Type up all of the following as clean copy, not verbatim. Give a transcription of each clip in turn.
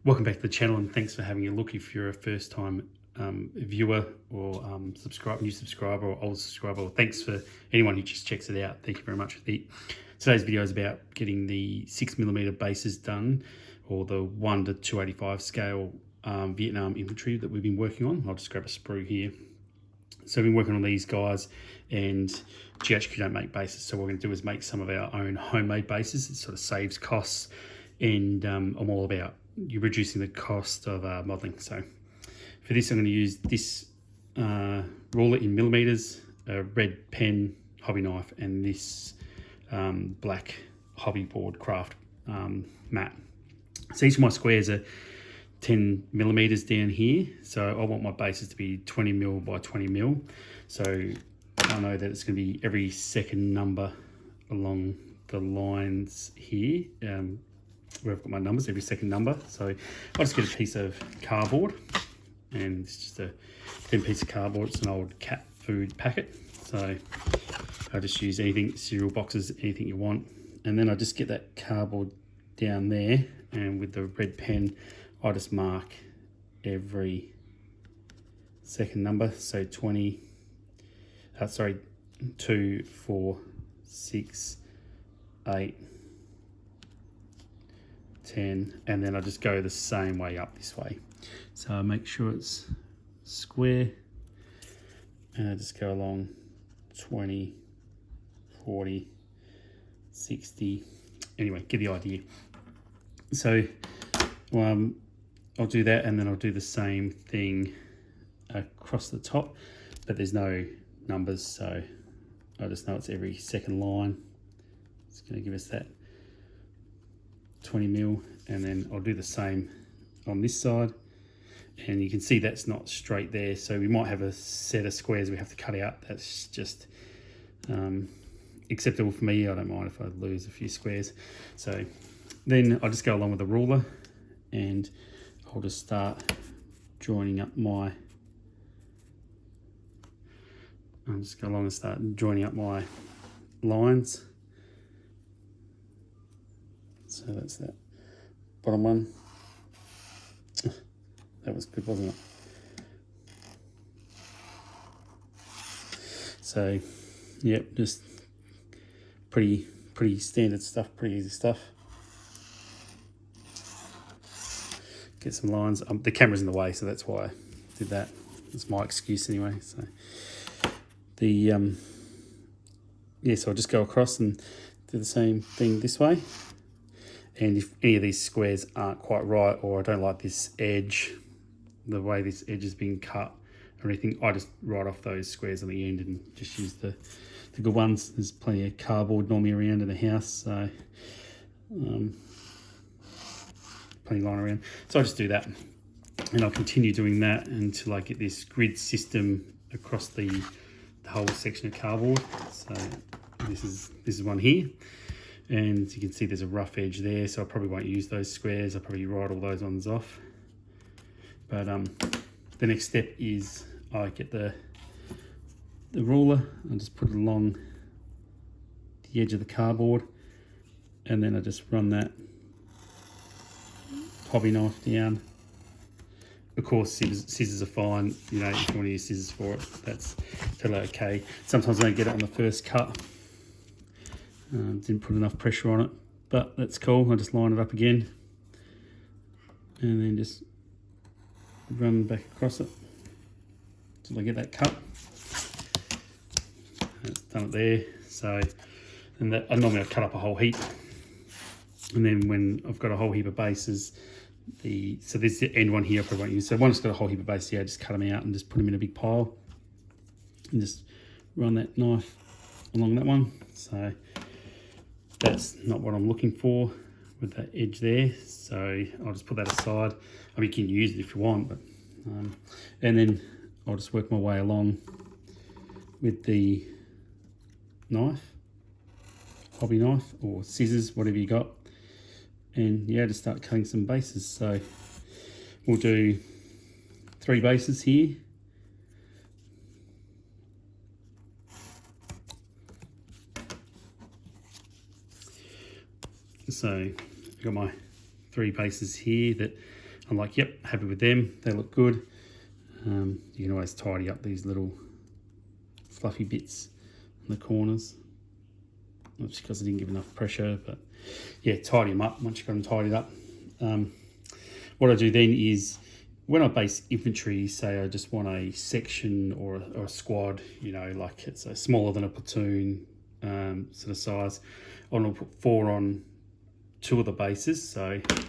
Welcome back to the channel, and thanks for having a look. If you're a first time viewer or new subscriber or old subscriber, or thanks for anyone who just checks it out. Thank you very much. Today's video is about getting the 6mm bases done, or the 1 to 285 scale Vietnam infantry that we've been working on. I'll just grab a sprue here. So I've been working on these guys, and GHQ don't make bases, so what we're going to do is make some of our own homemade bases. It sort of saves costs, and I'm all about you reducing the cost of modelling. So for this, I'm going to use this ruler in millimeters, a red pen, hobby knife, and this black hobby board craft mat. So each of my squares are 10mm down here, so I want my bases to be 20mm by 20mm. So I know that it's going to be every second number along the lines here, where I've got my numbers, every second number. So I'll just get a piece of cardboard, and it's just a thin piece of cardboard. It's an old cat food packet, so I'll just use anything, cereal boxes, anything you want. And then I just get that cardboard down there, and with the red pen I just mark every second number. So 2, 4, 6, 8, 10, and then I just go the same way up this way. So I make sure it's square, and I just go along 20, 40, 60. Anyway, get the idea. So I'll do that, and then I'll do the same thing across the top, but there's no numbers, so I just know it's every second line. It's going to give us that 20mm, and then I'll do the same on this side, and you can see that's not straight there, so we might have a set of squares we have to cut out. That's just acceptable for me. I don't mind if I lose a few squares. So then I'll just go along with the ruler, and I'll just start joining up my lines. So that's that bottom one. That was good, wasn't it? So yep, just pretty standard stuff, pretty easy stuff. Get some lines. The camera's in the way, so that's why I did that. That's my excuse anyway. So so I'll just go across and do the same thing this way. And if any of these squares aren't quite right, or I don't like this edge, the way this edge has been cut or anything, I just write off those squares on the end and just use the good ones. There's plenty of cardboard normally around in the house, so plenty lying around. So I just do that, and I'll continue doing that until I get this grid system across the whole section of cardboard. So this is one here, and you can see there's a rough edge there, so I probably won't use those squares. I'll probably write all those ones off. But the next step is I get the ruler and just put it along the edge of the cardboard, and then I just run that hobby knife down. Of course, scissors are fine. You know, if you want to use scissors for it, that's totally okay. Sometimes I don't get it on the first cut. Didn't put enough pressure on it, but that's cool. I just line it up again, and then just run back across it until I get that cut. That's done it there. So, and that normally I cut up a whole heap, and then when I've got a whole heap of bases, so there's the end one here I probably won't use. So once it's got a whole heap of bases here, I just cut them out and just put them in a big pile, and just run that knife along that one. So that's not what I'm looking for with that edge there, so I'll just put that aside. I mean, you can use it if you want, but and then I'll just work my way along with the knife, hobby knife or scissors, whatever you got, and yeah, just start cutting some bases. So we'll do 3 bases here. So I've got my 3 bases here that I'm like, yep, happy with them. They look good. You can always tidy up these little fluffy bits in the corners. That's because I didn't give enough pressure, but yeah, tidy them up once you've got them tidied up. What I do then is, when I base infantry, say I just want a section or a squad, you know, like it's a smaller than a platoon sort of size, I'm going to put 4 on 2 of the bases. So I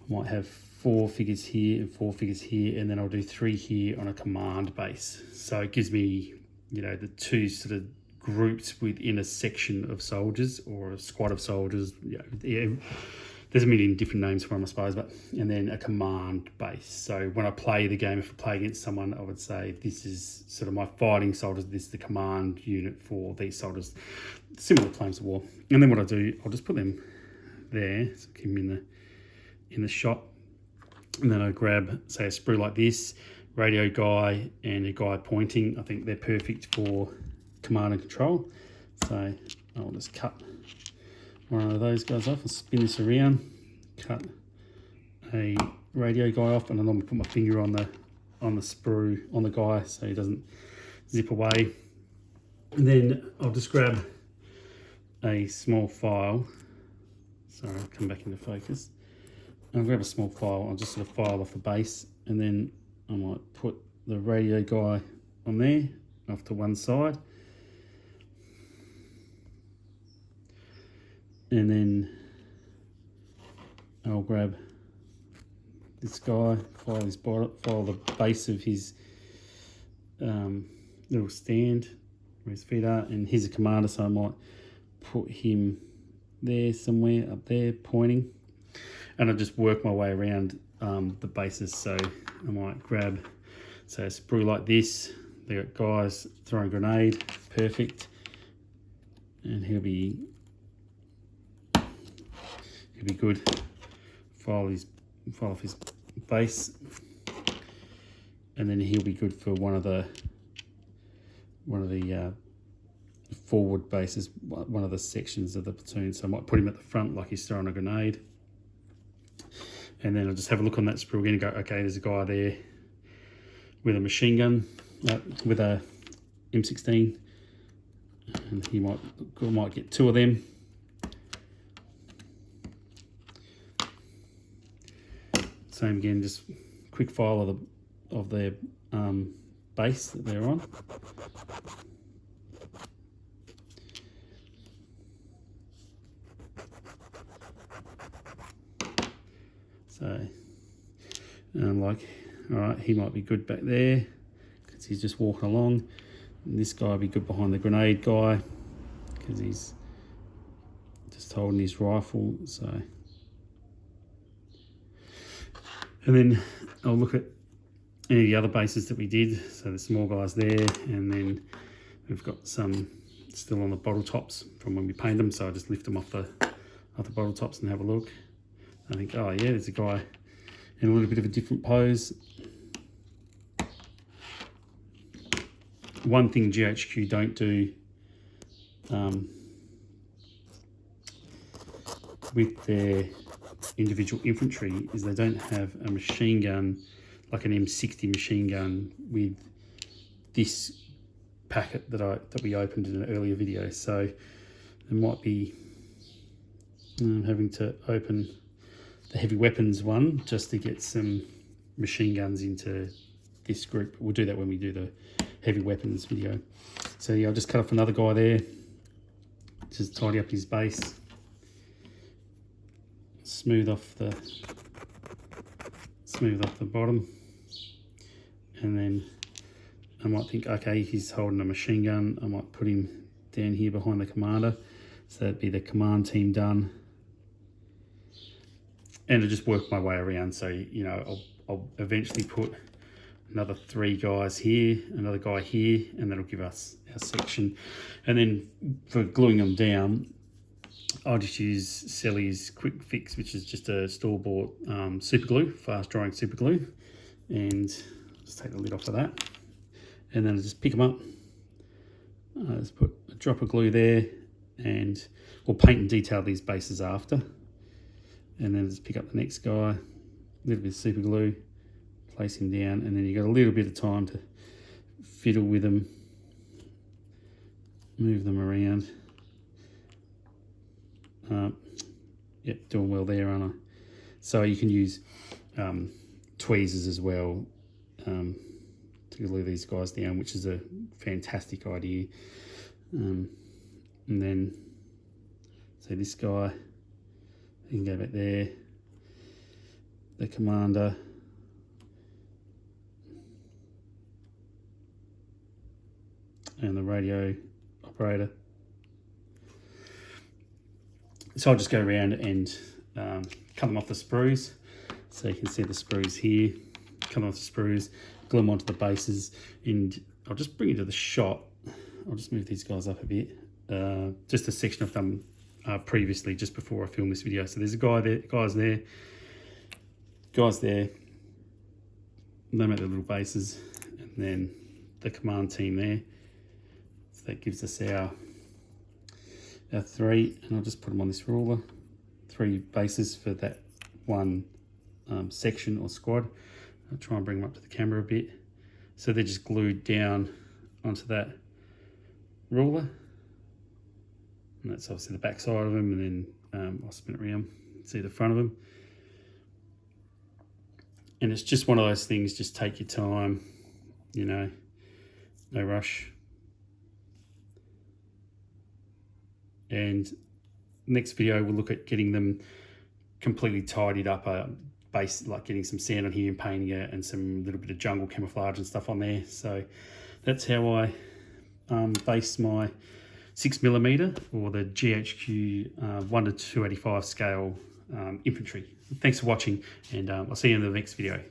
might have 4 figures here and 4 figures here, and then I'll do 3 here on a command base. So it gives me, you know, the 2 sort of groups within a section of soldiers or a squad of soldiers. You know, yeah, there's a million different names for them, I suppose, but and then a command base. So when I play the game, if I play against someone, I would say this is sort of my fighting soldiers, this is the command unit for these soldiers, similar to Flames of War. And then what I do, I'll just put them there, so keep them in the shot. And then I grab, say, a sprue like this, radio guy and a guy pointing. I think they're perfect for command and control. So I'll just cut one of those guys off and spin this around, cut a radio guy off, and then I'm gonna put my finger on the sprue on the guy so he doesn't zip away. And then I'll just grab a small file. Sorry, I'll come back into focus. I'll grab a small file. I'll just sort of file off the base, and then I might put the radio guy on there, off to one side. And then I'll grab this guy, file the base of his little stand where his feet are, and he's a commander, so I might put him there somewhere up there pointing, and I'll just work my way around the bases. So I might grab, say, a sprue like this. They got guys throwing a grenade, perfect, and he'll be good. File off his base, and then he'll be good for one of the forward bases, one of the sections of the platoon. So I might put him at the front like he's throwing a grenade, and then I'll just have a look on that sprue again and go, okay, there's a guy there with a machine gun, with a M16, and he might get 2 of them. Same again, just quick file of their base that they're on. So I'm like, all right, he might be good back there because he's just walking along. And this guy will be good behind the grenade guy because he's just holding his rifle. So. And then I'll look at any of the other bases that we did. So the small guys there, and then we've got some still on the bottle tops from when we painted them. So I just lift them off the bottle tops and have a look. I think, oh yeah, there's a guy in a little bit of a different pose. One thing GHQ don't do with their individual infantry is they don't have a machine gun like an M60 machine gun with this packet that we opened in an earlier video. So there might be having to open the heavy weapons one just to get some machine guns into this group. We'll do that when we do the heavy weapons video. So yeah, I'll just cut off another guy there, just tidy up his base, smooth off the bottom, and then I might think, okay, he's holding a machine gun. I might put him down here behind the commander, so that'd be the command team done. And I'll just work my way around. So, you know, I'll eventually put another 3 guys here, another guy here, and that'll give us our section. And then for gluing them down, I'll just use Selly's Quick Fix, which is just a store-bought super glue, fast-drying super glue. And just take the lid off of that. And then I'll just pick them up. I'll just put a drop of glue there, and we'll paint and detail these bases after. And then just pick up the next guy, little bit of super glue, place him down, and then you've got a little bit of time to fiddle with them, move them around. Yep, doing well there, aren't I? So you can use tweezers as well to glue these guys down, which is a fantastic idea. And then, so this guy, you can go back there, the commander, and the radio operator. So I'll just go around and cut them off the sprues. So you can see the sprues here, cut them off the sprues, glue them onto the bases, and I'll just bring you to the shot. I'll just move these guys up a bit. Just a section I've done previously, just before I filmed this video. So there's a guy there, guys there, they make the little bases, and then the command team there. So that gives us our 3, and I'll just put them on this ruler. 3 bases for that one section or squad. I'll try and bring them up to the camera a bit. So they're just glued down onto that ruler. And that's obviously the back side of them, and then I'll spin it around, see the front of them. And it's just one of those things, just take your time, you know, no rush. And next video, we'll look at getting them completely tidied up, base, like getting some sand on here and painting it, and some little bit of jungle camouflage and stuff on there. So that's how I base my 6mm or the GHQ 1 to 285 scale infantry. Thanks for watching, and I'll see you in the next video.